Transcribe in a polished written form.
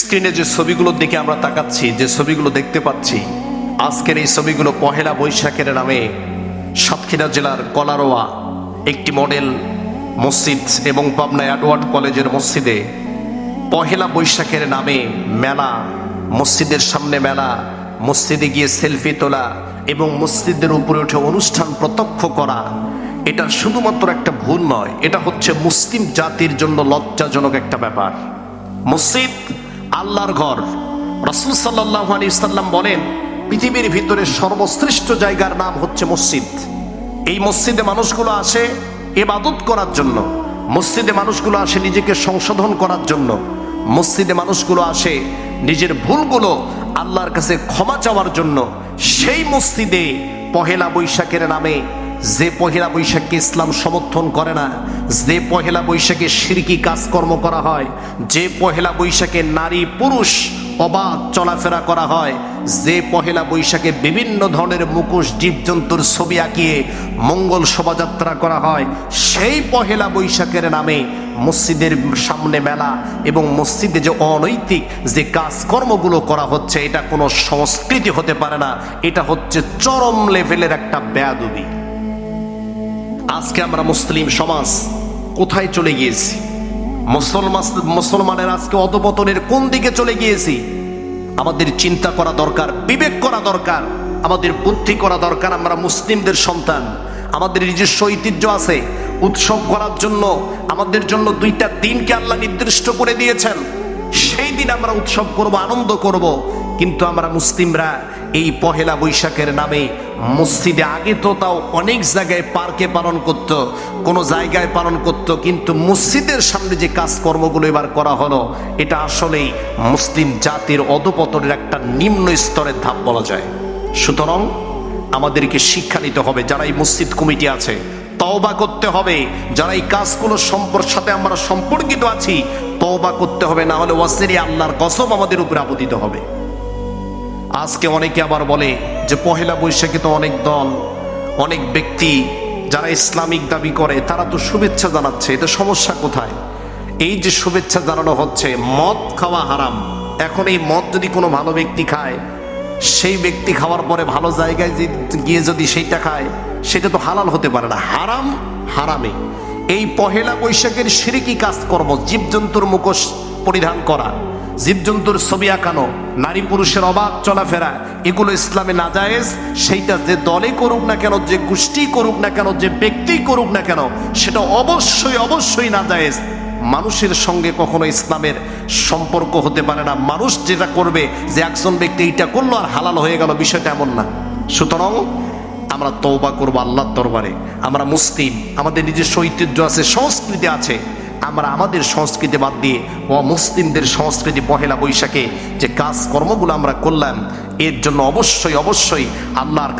স্ক্রিনে যে ছবিগুলোর দিকে আমরা তাকাচ্ছি, যে ছবিগুলো দেখতে পাচ্ছি, আজকের এই ছবিগুলো পহেলা বৈশাখের নামে সাতক্ষীরা জেলার কলারোয়া একটি মডেল মসজিদ এবং পাবনা এডওয়ার্ড কলেজের মসজিদে পহেলা বৈশাখের নামে মেলা, মসজিদের সামনে মেলা, মসজিদে গিয়ে সেলফি তোলা এবং মসজিদের উপরে উঠে অনুষ্ঠান প্রত্যক্ষ করা। এটা শুধুমাত্র একটা ভুল নয়, এটা হচ্ছে মুসলিম জাতির জন্য লজ্জাজনক একটা ব্যাপার। মসজিদ আল্লাহর ঘর। রাসূল সাল্লাল্লাহু আলাইহি সাল্লাম বলেন, পৃথিবীর ভিতরে সর্বশ্রেষ্ঠ জায়গার নাম হচ্ছে মসজিদ। এই মসজিদে মানুষগুলো আসে ইবাদত করার জন্য, মসজিদে মানুষগুলো আসে নিজেকে সংশোধন করার জন্য, মসজিদে মানুষগুলো আসে নিজের ভুলগুলো আল্লাহর কাছে ক্ষমা চাওয়ার জন্য। সেই মসজিদে পহেলা বৈশাখের নামে, যে পহেলা বৈশাখকে ইসলাম সমর্থন করে না, যে পহেলা বৈশাখে শিরকি কাজকর্ম করা হয়, যে পহেলা বৈশাখে নারী পুরুষ অবাধ চলাফেরা করা হয়, যে পহেলা বৈশাখে বিভিন্ন ধরনের মুখোশ জীবজন্তুর ছবি আঁকিয়ে মঙ্গল শোভাযাত্রা করা হয়, সেই পহেলা বৈশাখের নামে মসজিদের সামনে মেলা এবং মসজিদে যে অনৈতিক যে কাজকর্মগুলো করা হচ্ছে, এটা কোনো সংস্কৃতি হতে পারে না। এটা হচ্ছে চরম লেভেলের একটা বেয়াদবি। আজকে আমরা মুসলিম সমাজ কোথায় চলে গিয়েছি? মুসলমানের আজকে অধপতনের কোন দিকে চলে গিয়েছি? আমাদের চিন্তা করা দরকার, বিবেক করা দরকার, আমাদের বুদ্ধি করা দরকার। আমরা মুসলিমদের সন্তান, আমাদের নিজস্ব ঐতিহ্য আছে। উৎসব করার জন্য আমাদের জন্য দুইটা দিনকে আল্লাহ নির্দিষ্ট করে দিয়েছেন। সেই দিন আমরা উৎসব করব, আনন্দ করব। কিন্তু আমরা মুসলিমরা এই পহেলা বৈশাখের নামে মসজিদে, আগে তো তাও অনেক জায়গায় পার্কে পালন করত, কোনো জায়গায় পালন করত, কিন্তু মসজিদের সামনে যে কাজকর্মগুলো এবার করা হলো, এটা আসলেই মুসলিম জাতির অধপতনের একটা নিম্ন স্তরের ধাপ বলা যায়। সুতরাং আমাদেরকে শিক্ষা নিতে হবে, যারা এই মসজিদ কমিটি আছে তওবা করতে হবে, যারা এই কাজগুলোর সাথে আমরা সম্পর্কিত আছি তওবা করতে হবে, না হলে ওয়াসিরি আল্লাহর কসম আমাদের উপরে আপতিত হবে। আজকে অনেকে আবার বলে যে পহেলা বৈশাখে তো অনেক দল, অনেক ব্যক্তি যারা ইসলামিক দাবি করে তারা তো শুভেচ্ছা জানাচ্ছে, এটা সমস্যা কোথায়? এই যে শুভেচ্ছা জানানো হচ্ছে, মদ খাওয়া হারাম। এখন এই মদ যদি কোনো ভালো ব্যক্তি খায়, সেই ব্যক্তি খাওয়ার পরে ভালো জায়গায় গিয়ে যদি সেইটা খায়, সেটা তো হালাল হতে পারে না, হারাম হারামে। এই পহেলা বৈশাখের শিরকি কাজকর্ম, জীবজন্তুর মুখোশ পরিধান করা, জীবজন্তুর ছবি আঁকানো, নারী পুরুষের অবাধ চলাফেরা, এগুলো ইসলামে নাজায়েজ। সেইটা যে দলে করুক না কেন, যে গোষ্ঠী করুক না কেন, যে ব্যক্তি করুক না কেন, সেটা অবশ্যই অবশ্যই নাজায়েজ। মানুষের সঙ্গে কখনো ইসলামের সম্পর্ক হতে পারে না। মানুষ যেটা করবে, যে একজন ব্যক্তি এইটা করলো আর হালাল হয়ে গেল, বিষয়টা এমন না। সুতরাং আমরা তওবা করব আল্লাহর দরবারে। আমরা মুসলিম, আমাদের নিজস্ব ঐতিহ্য আছে, সংস্কৃতি আছে। আমরা আমাদের সংস্কৃতি বাদ দিয়ে মুসলিমদের সংস্কৃতি পহেলা বৈশাখে যে কাজকর্মগুলো আমরা করলাম, এর জন্য অবশ্যই অবশ্যই আল্লাহর